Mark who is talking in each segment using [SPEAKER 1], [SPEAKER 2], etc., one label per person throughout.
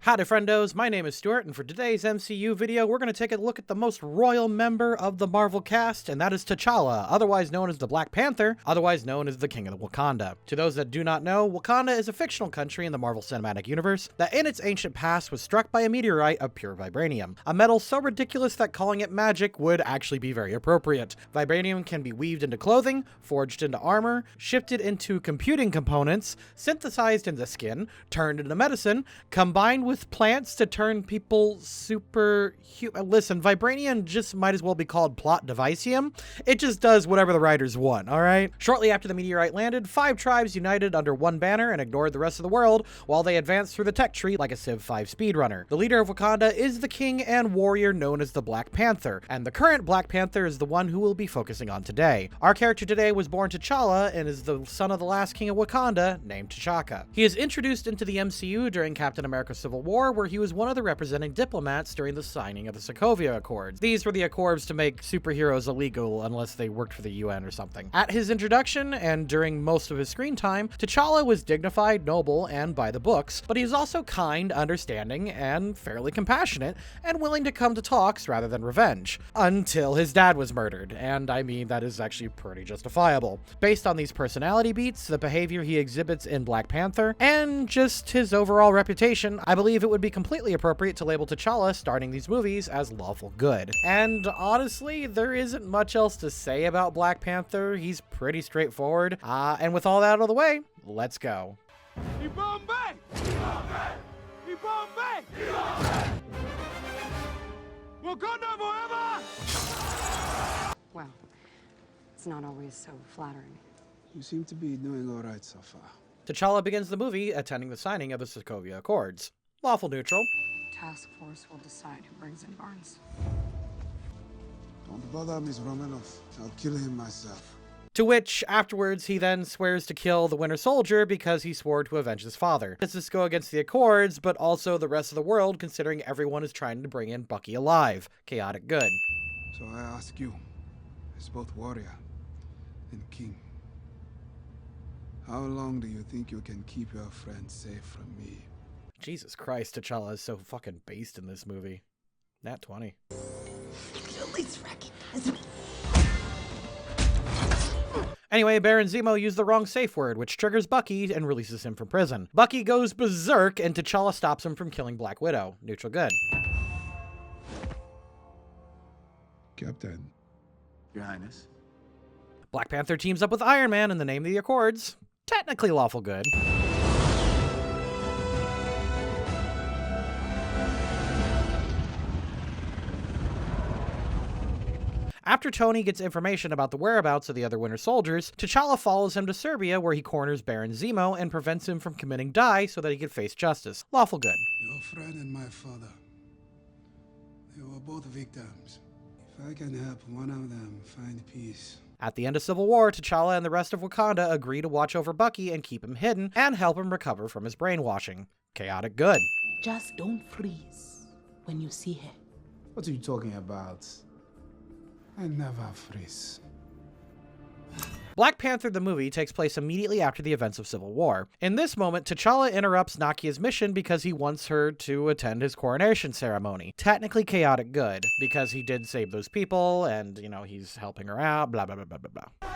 [SPEAKER 1] Howdy friendos, my name is Stuart, and for today's MCU video, we're going to take a look at the most royal member of the Marvel cast, and that is T'Challa, otherwise known as the Black Panther, otherwise known as the King of Wakanda. To those that do not know, Wakanda is a fictional country in the Marvel Cinematic Universe that in its ancient past was struck by a meteorite of pure vibranium, a metal so ridiculous that calling it magic would actually be very appropriate. Vibranium can be weaved into clothing, forged into armor, shifted into computing components, synthesized into skin, turned into medicine, combined with plants to turn people superhuman. Listen, vibranium just might as well be called plot devicium. It just does whatever the writers want, alright? Shortly after the meteorite landed, 5 tribes united under one banner and ignored the rest of the world while they advanced through the tech tree like a Civ 5 speedrunner. The leader of Wakanda is the king and warrior known as the Black Panther, and the current Black Panther is the one who we'll be focusing on today. Our character today was born T'Challa and is the son of the last king of Wakanda named T'Chaka. He is introduced into the MCU during Captain America Civil War, where he was one of the representing diplomats during the signing of the Sokovia Accords. These were the accords to make superheroes illegal unless they worked for the UN or something. At his introduction, and during most of his screen time, T'Challa was dignified, noble, and by the books, but he is also kind, understanding, and fairly compassionate, and willing to come to talks rather than revenge. Until his dad was murdered, and I mean, that is actually pretty justifiable. Based on these personality beats, the behavior he exhibits in Black Panther, and just his overall reputation, I believe it would be completely appropriate to label T'Challa starting these movies as lawful good. And honestly, there isn't much else to say about Black Panther. He's pretty straightforward. And with all that out of the way, let's go.
[SPEAKER 2] Wakanda forever!
[SPEAKER 3] Well, it's not always so flattering.
[SPEAKER 2] You seem to be doing all right so far.
[SPEAKER 1] T'Challa begins the movie attending the signing of the Sokovia Accords. Lawful neutral.
[SPEAKER 3] Task force will decide who brings in Barnes.
[SPEAKER 2] Don't bother Miss Romanoff. I'll kill him myself.
[SPEAKER 1] To which, afterwards, he then swears to kill the Winter Soldier because he swore to avenge his father. Does this go against the Accords, but also the rest of the world, considering everyone is trying to bring in Bucky alive? Chaotic good.
[SPEAKER 2] So I ask you, as both warrior and king, how long do you think you can keep your friends safe from me?
[SPEAKER 1] Jesus Christ, T'Challa is so fucking based in this movie. Nat 20.
[SPEAKER 3] At least recognize me.
[SPEAKER 1] Anyway, Baron Zemo used the wrong safe word, which triggers Bucky and releases him from prison. Bucky goes berserk, and T'Challa stops him from killing Black Widow. Neutral good.
[SPEAKER 2] Captain.
[SPEAKER 4] Your Highness.
[SPEAKER 1] Black Panther teams up with Iron Man in the name of the Accords. Technically lawful good. After Tony gets information about the whereabouts of the other Winter Soldiers, T'Challa follows him to Serbia where he corners Baron Zemo and prevents him from committing die so that he can face justice. Lawful good.
[SPEAKER 2] Your friend and my father, they were both victims. If I can help one of them find peace.
[SPEAKER 1] At the end of Civil War, T'Challa and the rest of Wakanda agree to watch over Bucky and keep him hidden and help him recover from his brainwashing. Chaotic good.
[SPEAKER 5] Just don't freeze when you see her.
[SPEAKER 4] What are you talking about?
[SPEAKER 2] I never freeze.
[SPEAKER 1] Black Panther the movie takes place immediately after the events of Civil War. In this moment, T'Challa interrupts Nakia's mission because he wants her to attend his coronation ceremony. Technically chaotic good, because he did save those people, and, you know, he's helping her out, blah, blah, blah, blah, blah, blah.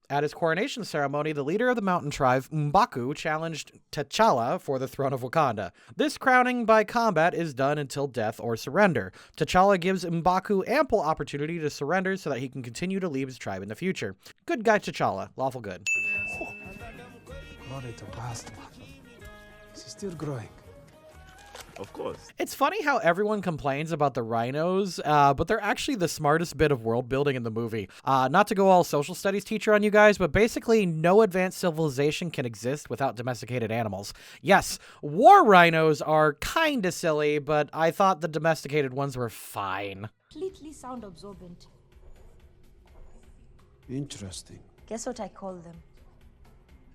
[SPEAKER 1] At his coronation ceremony, the leader of the mountain tribe, M'Baku, challenged T'Challa for the throne of Wakanda. This crowning by combat is done until death or surrender. T'Challa gives M'Baku ample opportunity to surrender so that he can continue to lead his tribe in the future. Good guy T'Challa. Lawful good.
[SPEAKER 2] Glory to Bastard. Is he still growing?
[SPEAKER 4] Of course.
[SPEAKER 1] It's funny how everyone complains about the rhinos, but they're actually the smartest bit of world building in the movie. Not to go all social studies teacher on you guys, but basically no advanced civilization can exist without domesticated animals. Yes, war rhinos are kinda silly, but I thought the domesticated ones were fine.
[SPEAKER 6] Completely sound absorbent.
[SPEAKER 2] Interesting.
[SPEAKER 6] Guess what I call them?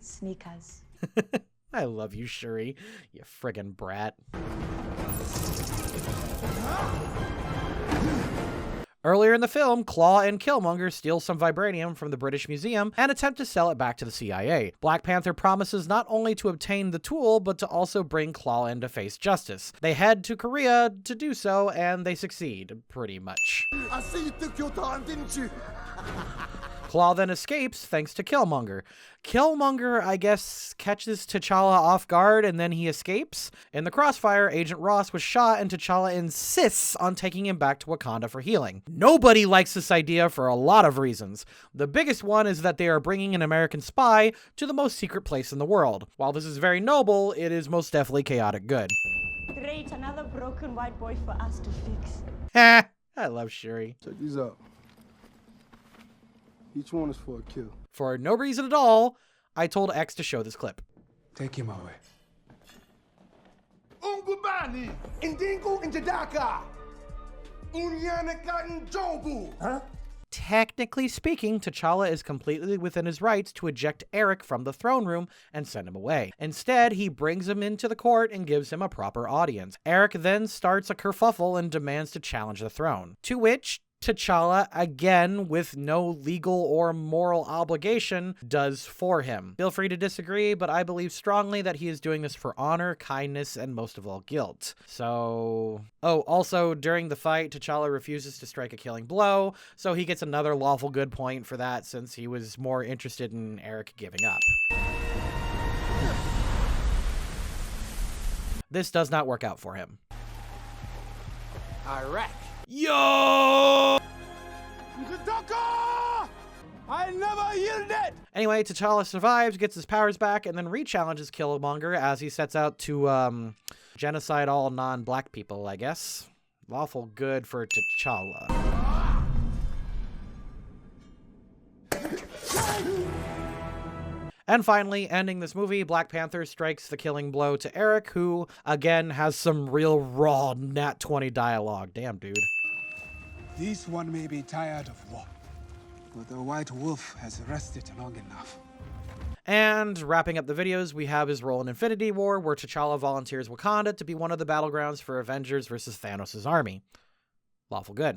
[SPEAKER 6] Sneakers.
[SPEAKER 1] I love you, Shuri, you friggin' brat. Earlier in the film, Claw and Killmonger steal some vibranium from the British Museum and attempt to sell it back to the CIA. Black Panther promises not only to obtain the tool, but to also bring Claw in to face justice. They head to Korea to do so, and they succeed, pretty much.
[SPEAKER 7] I see you took your time, didn't you?
[SPEAKER 1] Claw then escapes thanks to Killmonger. Killmonger, I guess, catches T'Challa off guard and then he escapes. In the crossfire, Agent Ross was shot and T'Challa insists on taking him back to Wakanda for healing. Nobody likes this idea for a lot of reasons. The biggest one is that they are bringing an American spy to the most secret place in the world. While this is very noble, it is most definitely chaotic good.
[SPEAKER 6] Great, another broken white boy for us to fix.
[SPEAKER 1] Heh, I love Shuri.
[SPEAKER 2] Check these out. Each one is for a kill.
[SPEAKER 1] For no reason at all, I told X to show this clip.
[SPEAKER 2] Take him away.
[SPEAKER 7] Ungubani, Indingu Indidaka, Unyanaka Njobu. Huh?
[SPEAKER 1] Technically speaking, T'Challa is completely within his rights to eject Eric from the throne room and send him away. Instead, he brings him into the court and gives him a proper audience. Eric then starts a kerfuffle and demands to challenge the throne, to which T'Challa, again with no legal or moral obligation, does for him. Feel free to disagree, but I believe strongly that he is doing this for honor, kindness, and most of all, guilt. So... Oh, also, during the fight, T'Challa refuses to strike a killing blow, so he gets another lawful good point for that since he was more interested in Eric giving up. This does not work out for him.
[SPEAKER 7] Iraq.
[SPEAKER 1] Yo!
[SPEAKER 7] I never yielded!
[SPEAKER 1] Anyway, T'Challa survives, gets his powers back, and then re-challenges Killmonger as he sets out to, genocide all non-black people, I guess. Lawful good for T'Challa. And finally, ending this movie, Black Panther strikes the killing blow to Eric, who, again, has some real raw Nat 20 dialogue. Damn, dude.
[SPEAKER 2] This one may be tired of war, but the White Wolf has rested long enough.
[SPEAKER 1] And wrapping up the videos, we have his role in Infinity War, where T'Challa volunteers Wakanda to be one of the battlegrounds for Avengers versus Thanos' army. Lawful good.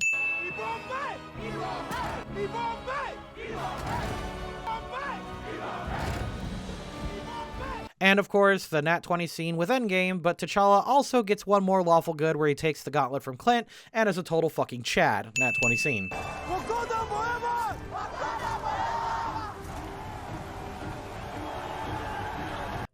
[SPEAKER 1] And of course, the Nat 20 scene with Endgame, but T'Challa also gets one more lawful good where he takes the gauntlet from Clint and is a total fucking Chad. Nat 20 scene.
[SPEAKER 7] Wakanda forever! Wakanda forever!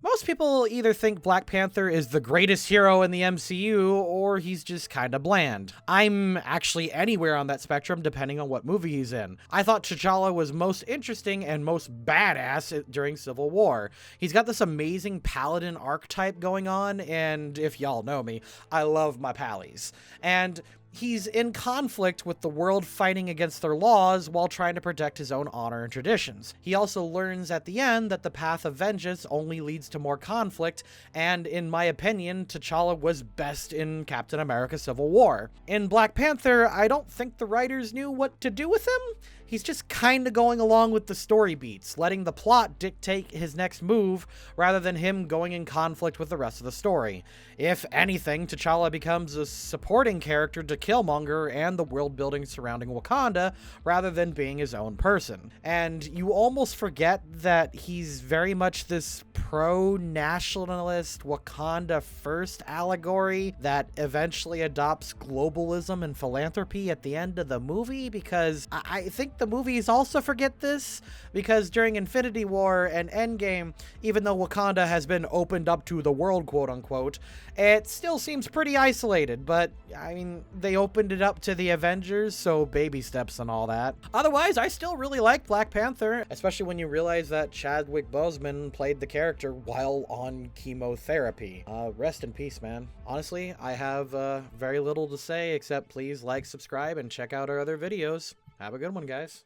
[SPEAKER 1] Most people either think Black Panther is the greatest hero in the MCU, or he's just kinda bland. I'm actually anywhere on that spectrum depending on what movie he's in. I thought T'Challa was most interesting and most badass during Civil War. He's got this amazing paladin archetype going on, and if y'all know me, I love my pallies. And he's in conflict with the world fighting against their laws while trying to protect his own honor and traditions. He also learns at the end that the path of vengeance only leads to more conflict, and in my opinion, T'Challa was best in Captain America Civil War. In Black Panther, I don't think the writers knew what to do with him. He's just kinda going along with the story beats, letting the plot dictate his next move rather than him going in conflict with the rest of the story. If anything, T'Challa becomes a supporting character to Killmonger and the world building surrounding Wakanda rather than being his own person. And you almost forget that he's very much this pro-nationalist Wakanda first allegory that eventually adopts globalism and philanthropy at the end of the movie, because I think the movies also forget this, because during Infinity War and Endgame, even though Wakanda has been opened up to the world, quote unquote, it still seems pretty isolated, but I mean, they opened it up to the Avengers, so baby steps and all that. Otherwise, I still really like Black Panther, especially when you realize that Chadwick Boseman played the character while on chemotherapy. Rest in peace, man. Honestly, I have very little to say except please like, subscribe, and check out our other videos. Have a good one, guys.